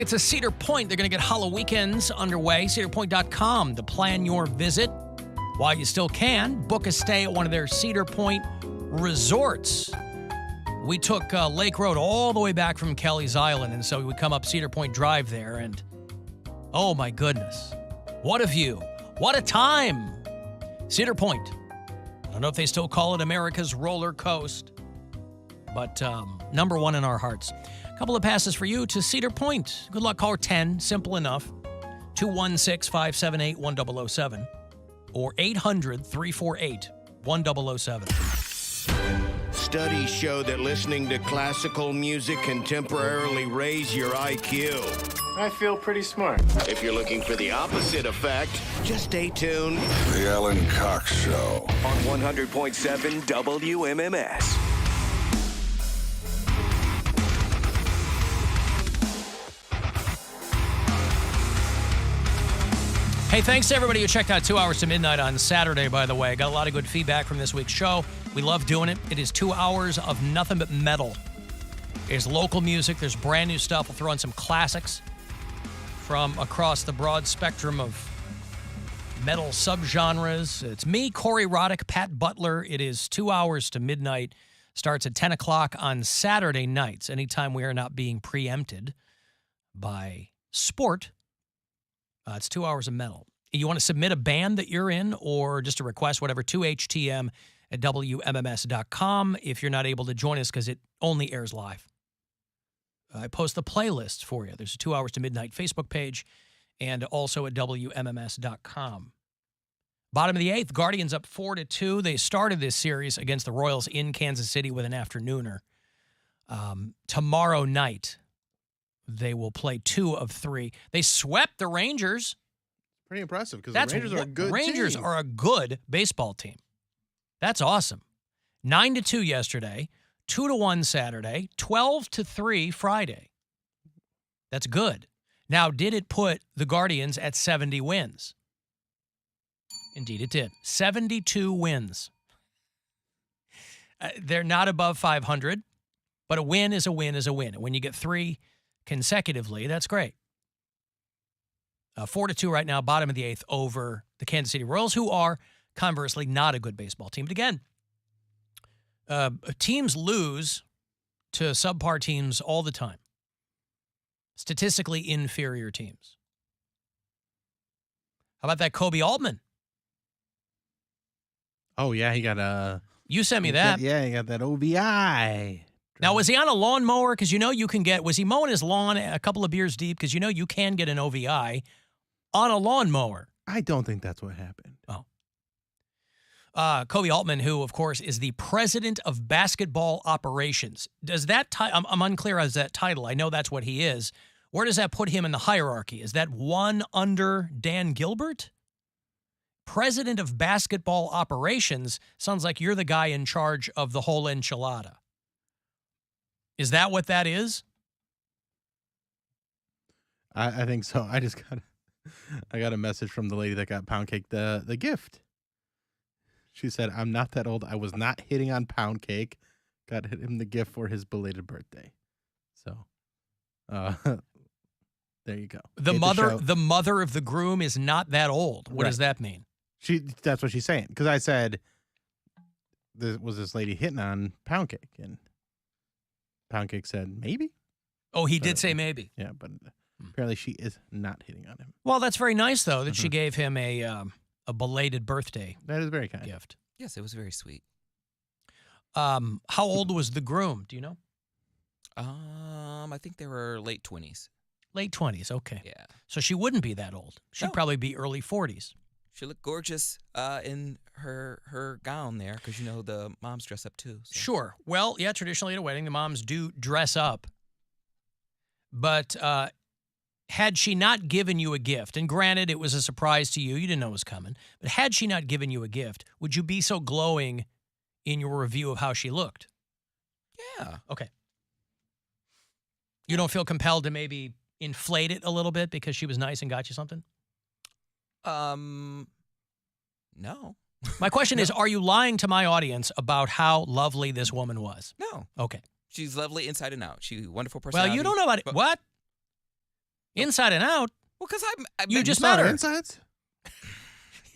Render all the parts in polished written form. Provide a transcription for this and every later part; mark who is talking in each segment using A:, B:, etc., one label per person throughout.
A: It's a Cedar Point. They're going to get Hollow Weekends underway. CedarPoint.com to plan your visit. While you still can, book a stay at one of their Cedar Point resorts. We took Lake Road all the way back from Kelly's Island, and so we would come up Cedar Point Drive there, and oh my goodness, what a view. What a time. Cedar Point. I don't know if they still call it America's roller coast, but number one in our hearts. A couple of passes for you to Cedar Point. Good luck, caller 10. Simple enough. 216-578-1007 or 800-348-1007.
B: Studies show that listening to classical music can temporarily raise your IQ.
C: I feel pretty smart.
B: If you're looking for the opposite effect, just stay tuned.
D: The Alan Cox Show.
B: On 100.7 WMMS.
A: Hey, thanks to everybody who checked out 2 Hours to Midnight on Saturday, by the way. Got a lot of good feedback from this week's show. We love doing it. It is 2 hours of nothing but metal. There's local music. There's brand new stuff. We'll throw in some classics from across the broad spectrum of metal subgenres. It's me, Corey Roddick, Pat Butler. It is 2 hours to midnight. Starts at 10 o'clock on Saturday nights, anytime we are not being preempted by sport. It's 2 hours of metal. You want to submit a band that you're in or just a request, whatever, to htm@WMMS.com if you're not able to join us because it only airs live. I post the playlist for you. There's a 2 Hours to Midnight Facebook page and also at WMMS.com. Bottom of the eighth, Guardians up 4-2. They started this series against the Royals in Kansas City with an afternooner. Tomorrow night, they will play 2 of 3. They swept the Rangers.
E: Pretty impressive because the Rangers are a good
A: Rangers
E: team.
A: are a good baseball team. That's awesome. 9-2 yesterday, 2-1 Saturday, 12-3 Friday. That's good. Now, did it put the Guardians at 70 wins? Indeed, it did. 72 wins. They're not above 500, but a win is a win is a win. And when you get 3 consecutively, that's great. 4-2 right now, bottom of the eighth over the Kansas City Royals, who are conversely not a good baseball team. But again, teams lose to subpar teams all the time. Statistically inferior teams. How about that Koby Altman?
E: Oh, yeah, he got
A: You sent me that.
E: he got that OVI.
A: Now, was he on a lawnmower? Because you can get, was he mowing his lawn a couple of beers deep? Because you can get an OVI on a lawnmower.
E: I don't think that's what happened.
A: Oh. Koby Altman, who, of course, is the president of basketball operations. Does that, I'm unclear as that title. I know that's what he is. Where does that put him in the hierarchy? Is that one under Dan Gilbert? President of basketball operations sounds like you're the guy in charge of the whole enchilada. Is that what that is?
E: I think so. I got a message from the lady that got Poundcake the gift. She said, "I'm not that old. I was not hitting on Poundcake. Got him the gift for his belated birthday." So, there you go.
A: The mother of the groom is not that old. What does that mean?
E: That's what she's saying. Because I said, was this lady hitting on Poundcake? And Poundcake said, maybe.
A: Oh, he did say maybe.
E: Yeah, but apparently she is not hitting on him.
A: Well, that's very nice, though, that she gave him a belated birthday
E: That is very kind.
A: gift.
F: Yes, it was very sweet.
A: How old was the groom? Do you know?
F: I think they were late 20s.
A: Late 20s. Okay.
F: Yeah.
A: So she wouldn't be that old. She'd
F: No.
A: probably be early 40s.
F: She looked gorgeous in her gown there because, the moms dress up too. So.
A: Sure. Well, yeah, traditionally at a wedding, the moms do dress up. But had she not given you a gift, and granted, it was a surprise to you, you didn't know it was coming, but had she not given you a gift, would you be so glowing in your review of how she looked?
F: Yeah.
A: Okay. You don't feel compelled to maybe inflate it a little bit because she was nice and got you something?
F: No.
A: My question is, are you lying to my audience about how lovely this woman was?
F: No.
A: Okay.
F: She's lovely inside and out. She's a wonderful
A: Well,
F: personality.
A: you don't know about it. What? Inside and out.
F: Well, because
A: You just
E: Saw
A: met
E: her
A: her.
E: insides?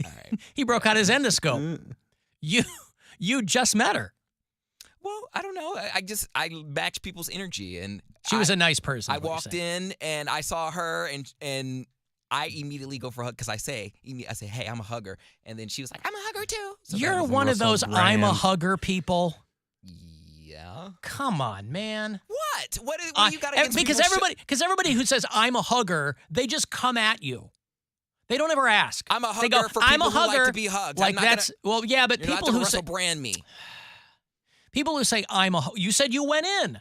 F: All right.
A: He broke out his endoscope. You just met her.
F: Well, I don't know. I match people's energy, and
A: She was a nice person.
F: I
A: is what you're
F: walked
A: saying.
F: in and I saw her, and I immediately go for a hug because I say, hey, I'm a hugger, and then she was like, I'm a hugger too. So that
A: You're
F: was-
A: one of those
E: Russell
A: I'm a
E: Brand.
A: hugger people.
F: Yeah.
A: Come on, man.
F: What? What do you got against
A: because
F: people
A: everybody who says I'm a hugger, they just come at you. They don't ever ask.
F: I'm a
A: They
F: hugger
A: go,
F: for
A: I'm
F: people
A: a
F: who like
A: hugger.
F: to be hugged.
A: Like
F: I'm not
A: that's well, yeah, but
F: you're not
A: people
F: gonna
A: who say
F: Russell Brand me.
A: people who say you said you went in.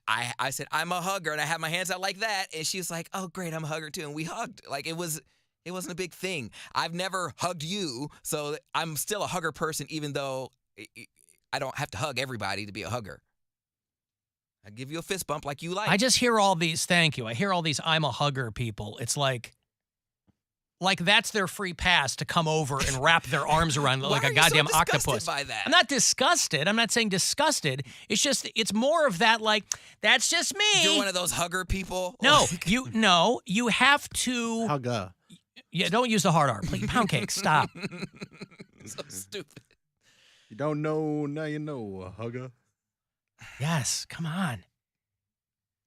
F: I said I'm a hugger, and I had my hands out like that, and she was like, "Oh, great, I'm a hugger too," and we hugged. Like it wasn't a big thing. I've never hugged you, so I'm still a hugger person, even though I don't have to hug everybody to be a hugger. I give you a fist bump like you like.
A: I just hear all these. Thank you. I hear all these I'm a hugger people. It's like that's their free pass to come over and wrap their arms around like
F: Why
A: a
F: are you
A: goddamn
F: so disgusted
A: octopus.
F: by that?
A: I'm not disgusted. I'm not saying disgusted. It's just it's more of that like that's just me.
F: You're one of those hugger people.
A: No,
F: Like,
A: you have to.
E: Hugga.
A: Yeah, don't use the hard R. Please, Poundcake, stop.
F: so stupid.
E: You don't know, now you know, hugga.
A: Yes, come on.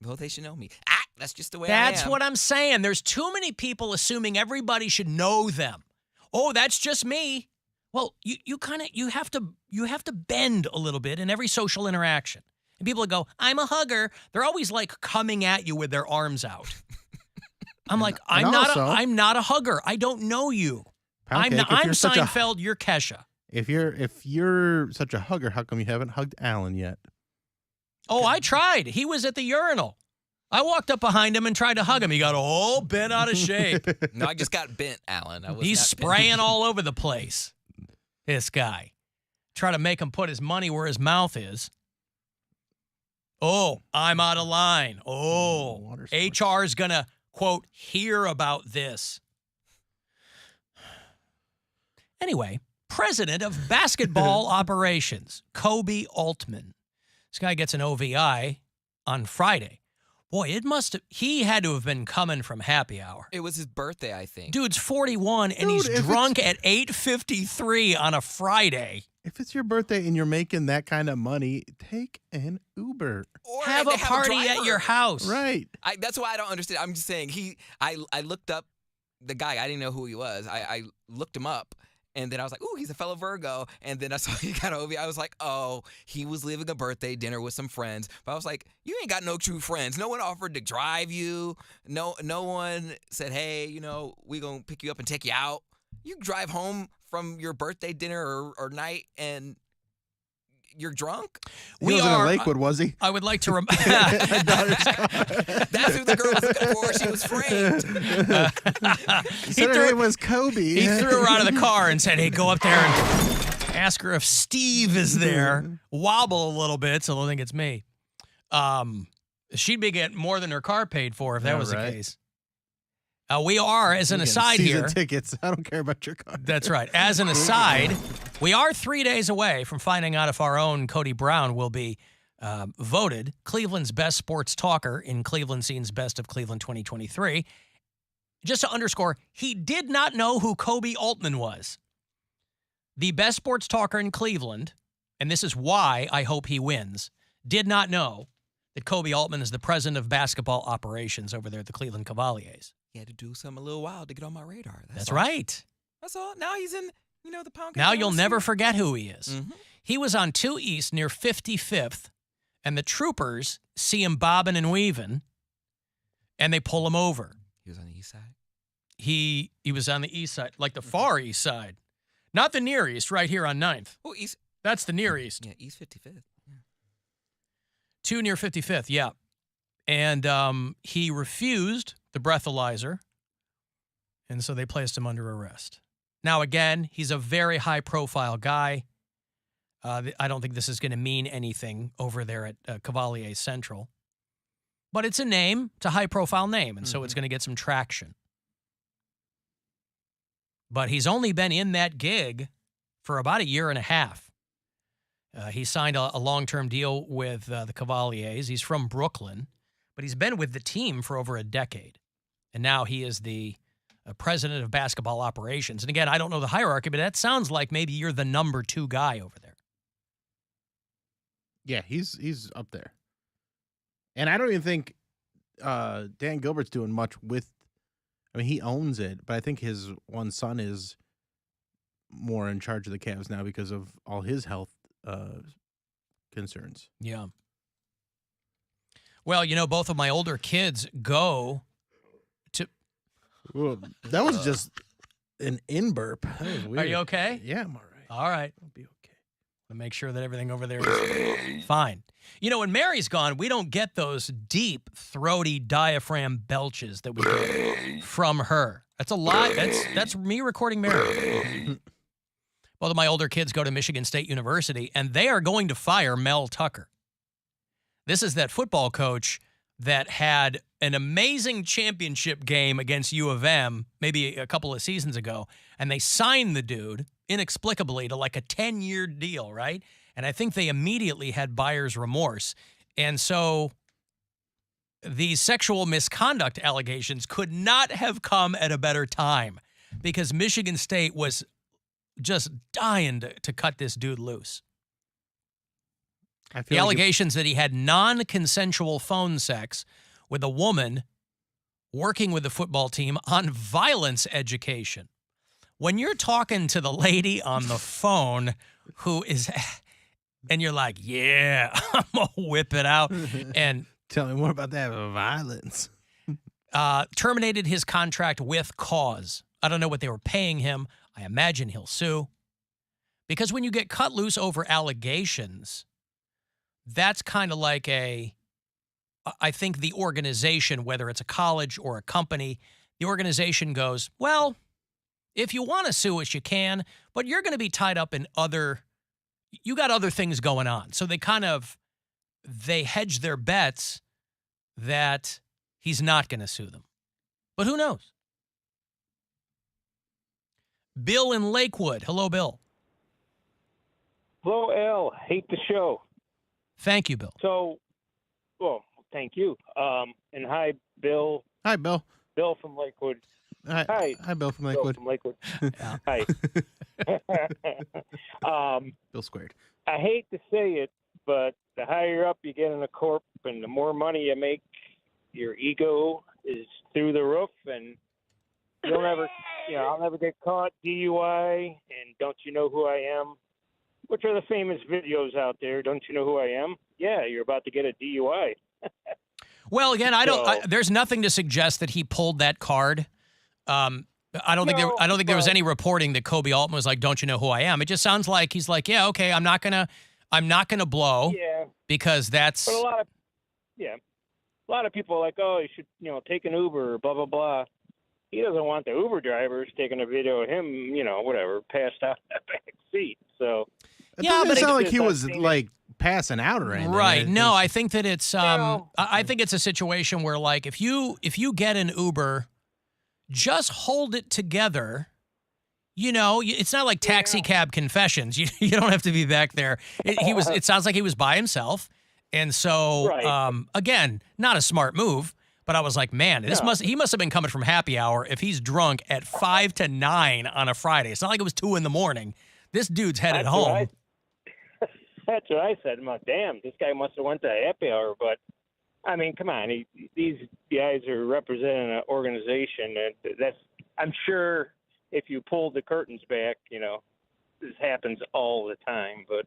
F: Well, they should know me. That's just the way
A: That's
F: I am.
A: what I'm saying. There's too many people assuming everybody should know them. Oh, that's just me. Well, you have to bend a little bit in every social interaction. And people that go, I'm a hugger, they're always like coming at you with their arms out. I'm like, I'm not a hugger. I don't know you.
E: Poundcake,
A: I'm Seinfeld, you're Kesha.
E: If you're such a hugger, how come you haven't hugged Alan yet?
A: Oh, I tried. He was at the urinal. I walked up behind him and tried to hug him. He got all bent out of shape.
F: No, I just got bent, Alan.
A: He's spraying all over the place. This guy. Try to make him put his money where his mouth is. Oh, I'm out of line. Oh,
E: Water sports.
A: HR is going to, quote, hear about this. Anyway, president of basketball operations, Koby Altman. This guy gets an OVI on Friday. Boy, he had to have been coming from happy hour.
F: It was his birthday, I think.
A: Dude's 41 and
E: Dude,
A: he's drunk at 8:53 on a Friday.
E: If it's your birthday and you're making that kind of money, take an Uber.
F: Or
A: Have
F: they
A: a party at
F: driver.
A: your house.
E: Right.
F: That's why I don't understand. I'm just saying I looked up the guy. I didn't know who he was. I looked him up. And then I was like, ooh, he's a fellow Virgo. And then I saw he got OVI. I was like, oh, he was living a birthday dinner with some friends. But I was like, you ain't got no true friends. No one offered to drive you. No one said, hey, we going to pick you up and take you out. You drive home from your birthday dinner or night and you're drunk?
E: He wasn't in Lakewood, was he?
A: I would like to
F: That's who the girl was looking for. She was framed.
E: He said her name was Koby.
A: He threw her out of the car and said, hey, go up there and ask her if Steve is there. Wobble a little bit so they'll think it's me. She'd be getting more than her car paid for if that
E: Yeah,
A: was
E: right.
A: the case. We are, as an
E: You get
A: aside
E: season
A: here.
E: tickets. I don't care about your car.
A: That's right. As an aside, we are 3 days away from finding out if our own Cody Brown will be voted Cleveland's best sports talker in Cleveland Scene's Best of Cleveland 2023. Just to underscore, he did not know who Koby Altman was. The best sports talker in Cleveland, and this is why I hope he wins, did not know that Koby Altman is the president of basketball operations over there at the Cleveland Cavaliers.
F: He had to do something a little wild to get on my radar.
A: That's
F: all.
A: right.
F: That's all. Now he's in, the Poundcake.
A: Now you'll
F: Galaxy.
A: never forget who he is.
F: Mhm.
A: He was on 2 East near 55th, and the troopers see him bobbing and weaving, and they pull him over.
F: He was on the east side.
A: He was on the east side, like the far east side. Not the near east, right here on 9th.
F: Oh, east.
A: That's the near east.
F: Yeah, East 55th. Yeah.
A: 2 near 55th, yeah. And he refused the breathalyzer, and so they placed him under arrest. Now, again, he's a very high-profile guy. I don't think this is going to mean anything over there at Cavalier Central. But it's a name. It's a high-profile name, and so it's going to get some traction. But he's only been in that gig for about a year and a half. He signed a long-term deal with the Cavaliers. He's from Brooklyn, but he's been with the team for over a decade. and now he is the president of basketball operations. And again, I don't know the hierarchy, but that sounds like maybe you're the number 2 guy over there.
E: Yeah, he's up there. And I don't even think Dan Gilbert's doing much with. I mean, he owns it, but I think his one son is more in charge of the Cavs now because of all his health concerns.
A: Yeah. Well, both of my older kids go to.
E: Well, that was just an in-burp. That was weird.
A: Are you okay?
E: Yeah, I'm all right.
A: All right.
E: I'll be okay.
A: To make sure that everything over there is fine. When Mary's gone, we don't get those deep, throaty diaphragm belches that we get from her. That's a lot. That's me recording Mary. Both of my older kids go to Michigan State University, and they are going to fire Mel Tucker. This is that football coach that had an amazing championship game against U of M maybe a couple of seasons ago, and they signed the dude inexplicably to like a 10-year deal, right? And I think they immediately had buyer's remorse. And so these sexual misconduct allegations could not have come at a better time because Michigan State was just dying to cut this dude loose. The allegations that he had non-consensual phone sex with a woman working with the football team on violence education. When you're talking to the lady on the phone who is, and you're like, yeah, I'm going to whip it out. And
E: tell me more about that violence.
A: Terminated his contract with cause. I don't know what they were paying him. I imagine he'll sue. Because when you get cut loose over allegations, that's kind of like I think the organization, whether it's a college or a company, the organization goes, well, if you want to sue us, you can, but you're going to be tied up in you got other things going on. So they hedge their bets that he's not going to sue them. But who knows? Bill in Lakewood. Hello, Bill.
G: Hello, Al. Hate the show.
A: Thank you, Bill.
G: So, well, thank you. And hi, Bill.
E: Hi, Bill.
G: Bill from Lakewood.
E: Hi. Hi, Bill from Lakewood.
G: Bill from Lakewood. Hi.
E: Bill squared.
G: I hate to say it, but the higher up you get in a corp and the more money you make, your ego is through the roof, and you'll never, I'll never get caught DUI, and don't you know who I am? Which are the famous videos out there? Don't you know who I am? Yeah, you're about to get a DUI.
A: Well, again, there's nothing to suggest that he pulled that card. I don't think there was any reporting that Koby Altman was like, "Don't you know who I am?" It just sounds like he's like, "Yeah, okay, I'm not gonna blow."
G: Yeah.
A: Because that's.
G: But a lot of people are like, "Oh, you should, take an Uber," blah blah blah. He doesn't want the Uber drivers taking a video of him, whatever, passed out in the back seat. So.
E: Yeah, but it sounded like he was like passing out or anything.
A: Right. No, I think that it's I think it's a situation where like if you get an Uber, just hold it together. It's not like taxi cab confessions. You don't have to be back there. It sounds like he was by himself. And so again, not a smart move, but I was like, man, he must have been coming from happy hour if he's drunk at 5 to 9 on a Friday. It's not like it was 2 a.m. This dude's headed home.
G: That's what I said. I'm like, damn, this guy must have went to happy hour. But, I mean, come on. These guys are representing an organization. And I'm sure if you pulled the curtains back, this happens all the time. But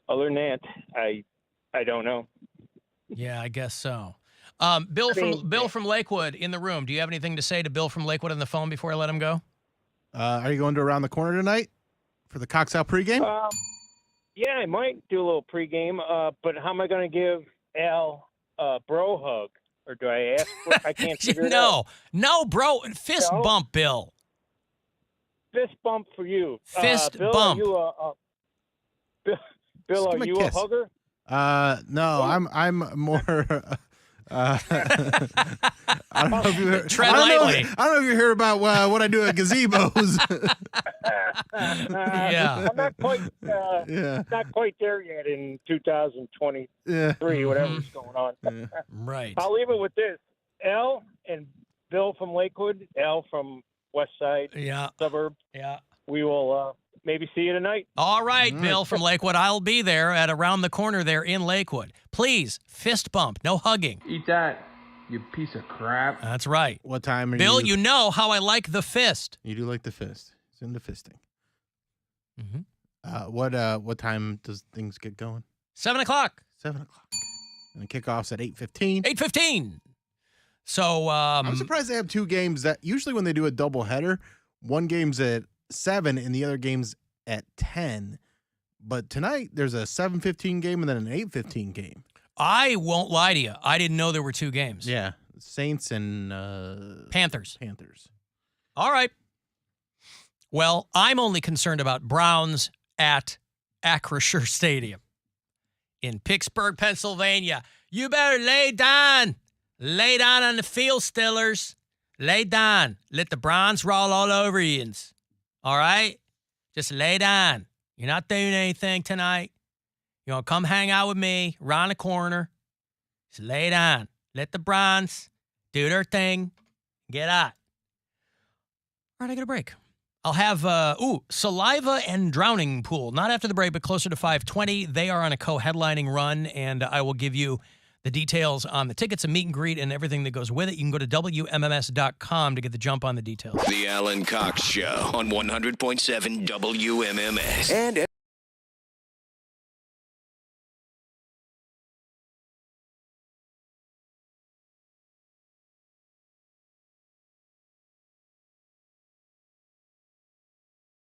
G: other than that, I don't know.
A: Yeah, I guess so. Bill from Lakewood in the room. Do you have anything to say to Bill from Lakewood on the phone before I let him go?
E: Are you going to Around the Corner tonight for the Cox Out pregame?
G: Yeah, I might do a little pregame, but how am I going to give Al a bro hug? Or do I ask for I can't figure it out.
A: No, bro. Fist bump, Bill.
G: Fist bump for you.
A: Fist
G: Bill,
A: bump.
G: Bill, are you a hugger?
E: No, I'm more... I don't know if you heard.
A: Tread lightly.
E: I don't know if you heard about what I do at gazebos.
A: Yeah,
G: I'm not quite. Not quite there yet in 2023. Whatever's going on.
A: Right.
G: I'll leave it with this. Al and Bill from Lakewood, Al from West Side
A: Yeah.
G: suburb.
A: Yeah.
G: We will maybe see you tonight.
A: All right, Bill from Lakewood. I'll be there at around the corner there in Lakewood. Please, fist bump, no hugging.
C: Eat that, you piece of crap.
A: That's right.
E: What time are
A: Bill,
E: you?
A: you know how I like the fist.
E: You do like the fist. It's in the fisting.
A: Mm-hmm.
E: What time does things get going?
A: 7 o'clock.
E: 7 o'clock. And the kickoff's at 8:15.
A: 8:15. So
E: I'm surprised they have two games that usually when they do a doubleheader, one game's at 7 and the other game's at 10. But tonight there's a 7:15 game and then an 8:15 game.
A: I won't lie to you. I didn't know there were two games.
E: Yeah, Saints and
A: Panthers.
E: All
A: right. Well, I'm only concerned about Browns at Acrisure Stadium in Pittsburgh, Pennsylvania. You better lay down. Lay down on the field, Stillers. Lay down. Let the Browns roll all over you. All right? Just lay down. You're not doing anything tonight. You want to come hang out with me around the corner. Just lay down. Let the Browns do their thing. Get out. All right, I got a break. I'll have, Saliva and Drowning Pool. Not after the break, but closer to 5:20. They are on a co-headlining run, and I will give you the details on the tickets and meet and greet and everything that goes with it. You can go to WMMS.com to get the jump on the details.
B: The Alan Cox Show on 100.7 WMMS. And